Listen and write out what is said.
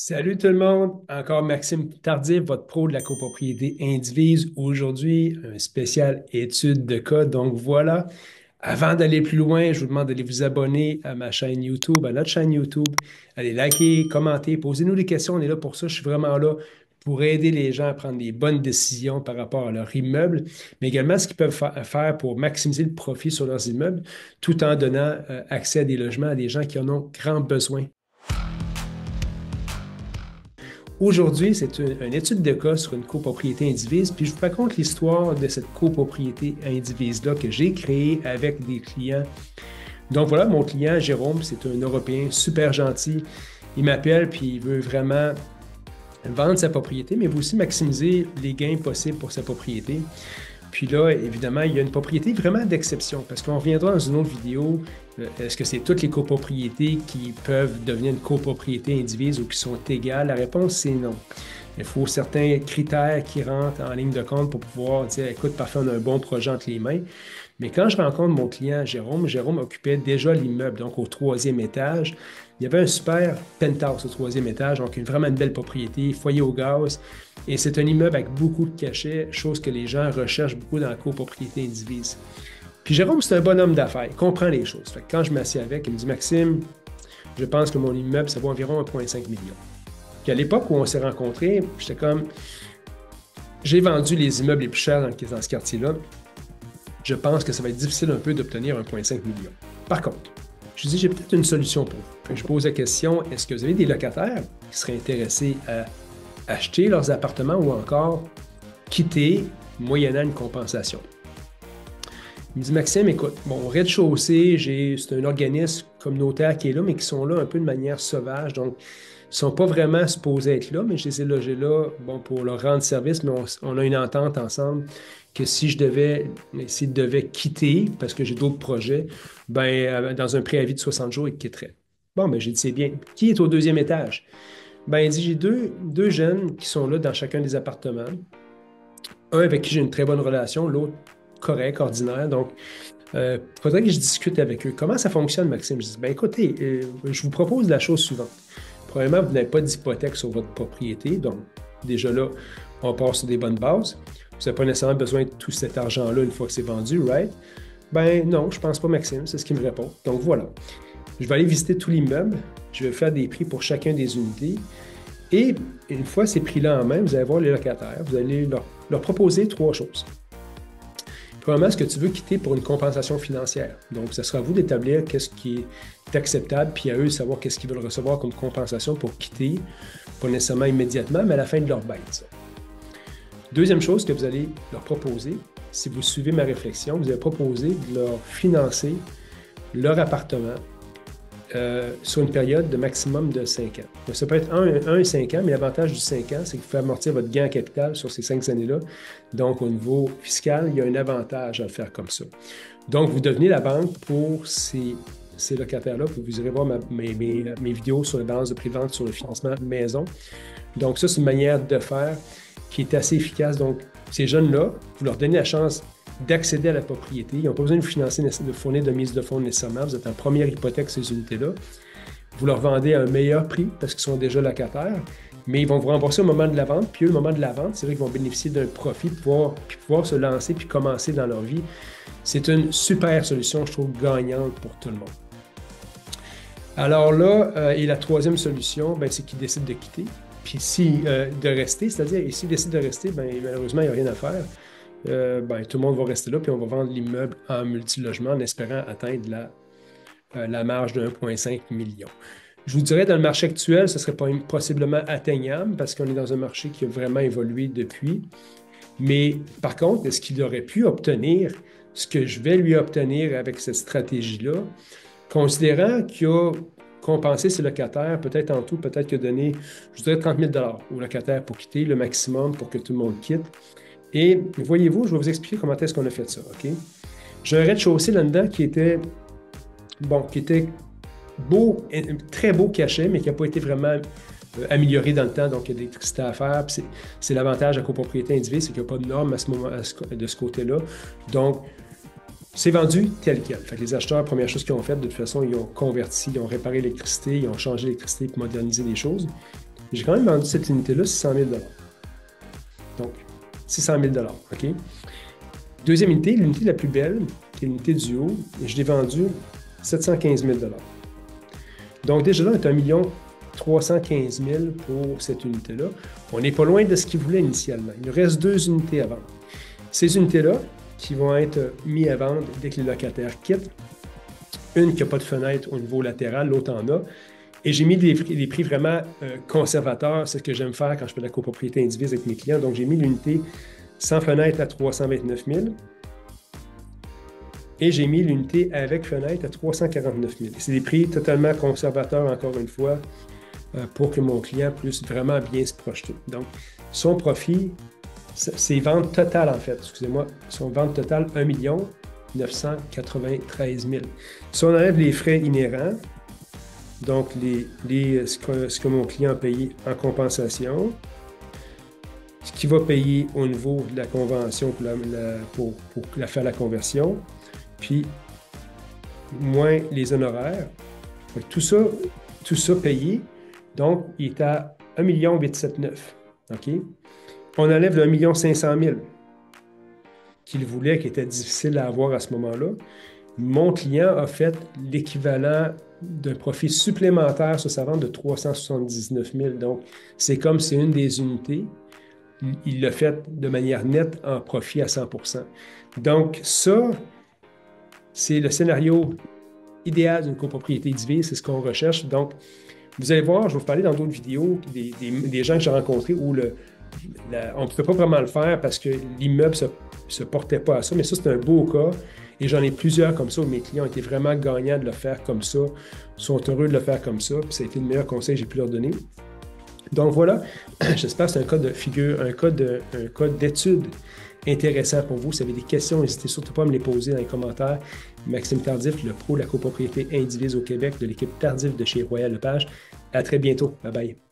Salut tout le monde, encore Maxime Tardif, votre pro de la copropriété Indivise. Aujourd'hui, un spécial étude de cas. Donc voilà, avant d'aller plus loin, je vous demande d'aller vous abonner à ma chaîne YouTube, à notre chaîne YouTube. Allez liker, commenter, posez-nous des questions, on est là pour ça. Je suis vraiment là pour aider les gens à prendre des bonnes décisions par rapport à leur immeuble, mais également ce qu'ils peuvent faire pour maximiser le profit sur leurs immeubles, tout en donnant accès à des logements à des gens qui en ont grand besoin. Aujourd'hui, c'est une étude de cas sur une copropriété indivise, puis je vous raconte l'histoire de cette copropriété indivise-là que j'ai créée avec des clients. Donc voilà, mon client Jérôme, c'est un Européen super gentil. Il m'appelle, puis il veut vraiment vendre sa propriété, mais il veut aussi maximiser les gains possibles pour sa propriété. Puis là, évidemment, il y a une propriété vraiment d'exception, parce qu'on reviendra dans une autre vidéo. Est-ce que c'est toutes les copropriétés qui peuvent devenir une copropriété indivise ou qui sont égales? La réponse, c'est non. Il faut certains critères qui rentrent en ligne de compte pour pouvoir dire, écoute, parfait, on a un bon projet entre les mains. Mais quand je rencontre mon client Jérôme, Jérôme occupait déjà l'immeuble, donc au troisième étage. Il y avait un super penthouse au troisième étage, donc vraiment une belle propriété, foyer au gaz. Et c'est un immeuble avec beaucoup de cachets, chose que les gens recherchent beaucoup dans la copropriété indivise. Puis Jérôme, c'est un bonhomme d'affaires, il comprend les choses. Fait que quand je m'assieds avec, il me dit, Maxime, je pense que mon immeuble, ça vaut environ 1,5 million. Puis à l'époque où on s'est rencontrés, j'étais comme, j'ai vendu les immeubles les plus chers dans ce quartier-là. Je pense que ça va être difficile un peu d'obtenir 1,5 million. Par contre, je dis, j'ai peut-être une solution pour vous. Je pose la question, est-ce que vous avez des locataires qui seraient intéressés à acheter leurs appartements ou encore quitter moyennant une compensation? Il me dit, Maxime, écoute, mon rez-de-chaussée, c'est un organisme communautaire qui est là, mais qui sont là un peu de manière sauvage. Donc, ils ne sont pas vraiment supposés être là, mais je les ai logés là pour leur rendre service, mais on a une entente ensemble que s'ils devaient quitter, parce que j'ai d'autres projets, dans un préavis de 60 jours, ils quitteraient. Bon, ben, j'ai dit, c'est bien. Qui est au deuxième étage? Ben, il dit, j'ai deux jeunes qui sont là dans chacun des appartements. Un avec qui j'ai une très bonne relation, l'autre correct, ordinaire. Donc, il faudrait que je discute avec eux. Comment ça fonctionne, Maxime? Je dis, ben écoutez, je vous propose la chose suivante. Premièrement, vous n'avez pas d'hypothèque sur votre propriété, donc déjà là, on part sur des bonnes bases. Vous n'avez pas nécessairement besoin de tout cet argent-là une fois que c'est vendu, right? Ben non, je ne pense pas, Maxime, c'est ce qu'il me répond. Donc voilà. Je vais aller visiter tout l'immeuble, je vais faire des prix pour chacun des unités. Et une fois ces prix-là en main, vous allez voir les locataires, vous allez leur proposer trois choses. Premièrement, est-ce que tu veux quitter pour une compensation financière? Donc, ce sera à vous d'établir qu'est-ce qui est acceptable, puis à eux de savoir qu'est-ce qu'ils veulent recevoir comme compensation pour quitter, pas nécessairement immédiatement, mais à la fin de leur bail. Deuxième chose que vous allez leur proposer, si vous suivez ma réflexion, vous allez proposer de leur financer leur appartement sur une période de maximum de 5 ans. Donc, ça peut être 1 et 5 ans, mais l'avantage du 5 ans, c'est que vous pouvez amortir votre gain en capital sur ces 5 années-là. Donc, au niveau fiscal, il y a un avantage à le faire comme ça. Donc, vous devenez la banque pour ces locataires-là. Vous irez voir mes vidéos sur la balance de prix-vente sur le financement maison. Donc, ça, c'est une manière de faire qui est assez efficace. Donc, ces jeunes-là, vous leur donnez la chance d'accéder à la propriété. Ils n'ont pas besoin de vous financer, de fournir de mise de fonds nécessairement. Vous êtes en première hypothèque ces unités-là. Vous leur vendez à un meilleur prix parce qu'ils sont déjà locataires, mais ils vont vous rembourser au moment de la vente. Puis eux, au moment de la vente, c'est vrai qu'ils vont bénéficier d'un profit pour pouvoir se lancer puis commencer dans leur vie. C'est une super solution, je trouve, gagnante pour tout le monde. Alors là, et la troisième solution, c'est qu'ils décident de quitter. Puis de rester, c'est-à-dire, s'ils décident de rester, malheureusement, il n'y a rien à faire. Tout le monde va rester là, puis on va vendre l'immeuble en multilogement en espérant atteindre la marge de 1,5 million. Je vous dirais, dans le marché actuel, ce serait possiblement atteignable parce qu'on est dans un marché qui a vraiment évolué depuis. Mais par contre, est-ce qu'il aurait pu obtenir ce que je vais lui obtenir avec cette stratégie-là, considérant qu'il a compensé ses locataires, peut-être en tout, peut-être qu'il a donné, je dirais, 30 000 aux locataires pour quitter, le maximum pour que tout le monde quitte. Et voyez-vous, je vais vous expliquer comment est-ce qu'on a fait ça, OK? J'ai un rez-de-chaussée là-dedans qui était beau, très beau cachet, mais qui n'a pas été vraiment amélioré dans le temps, donc il y a de l'électricité à faire. C'est l'avantage de la copropriété individuelle, c'est qu'il n'y a pas de normes de ce côté-là. Donc, c'est vendu tel quel. Fait que les acheteurs, première chose qu'ils ont faite, de toute façon, ils ont converti, ils ont réparé l'électricité, ils ont changé l'électricité pour moderniser les choses. J'ai quand même vendu cette unité-là 600 000 $. Donc, 600 000 $, OK? Deuxième unité, l'unité la plus belle, qui est l'unité du haut, je l'ai vendue 715 000 $. Donc, déjà là, on est à 1 315 000 pour cette unité-là. On n'est pas loin de ce qu'il voulait initialement. Il nous reste 2 unités à vendre. Ces unités-là, qui vont être mises à vendre dès que les locataires quittent, une qui n'a pas de fenêtre au niveau latéral, l'autre en a. Et j'ai mis des prix vraiment conservateurs. C'est ce que j'aime faire quand je fais de la copropriété indivise avec mes clients. Donc, j'ai mis l'unité sans fenêtre à 329 000 et j'ai mis l'unité avec fenêtre à 349 000. C'est des prix totalement conservateurs, encore une fois, pour que mon client puisse vraiment bien se projeter. Donc, son profit, c'est vente totale, en fait. Excusez-moi, son vente totale, 1 993 000. Si on enlève les frais inhérents, donc ce que mon client a payé en compensation, ce qu'il va payer au niveau de la convention pour faire la conversion, puis moins les honoraires. Donc, tout ça payé, donc il est à 1 879 000. OK? On enlève le 1 500 000 qu'il voulait, qui était difficile à avoir à ce moment-là. Mon client a fait l'équivalent d'un profit supplémentaire sur sa vente de 379 000. Donc, c'est comme c'est une des unités. Il l'a fait de manière nette en profit à 100%. Donc, ça, c'est le scénario idéal d'une copropriété divise, c'est ce qu'on recherche. Donc, vous allez voir, je vais vous parler dans d'autres vidéos des gens que j'ai rencontrés où on ne pouvait pas vraiment le faire parce que l'immeuble ne se portait pas à ça, mais ça, c'est un beau cas. Et j'en ai plusieurs comme ça où mes clients ont été vraiment gagnants de le faire comme ça, sont heureux de le faire comme ça, puis ça a été le meilleur conseil que j'ai pu leur donner. Donc voilà, j'espère que c'est un cas de figure, un cas d'étude intéressant pour vous. Si vous avez des questions, n'hésitez surtout pas à me les poser dans les commentaires. Maxime Tardif, le pro de la copropriété indivise au Québec de l'équipe Tardif de chez Royal Lepage. À très bientôt. Bye bye.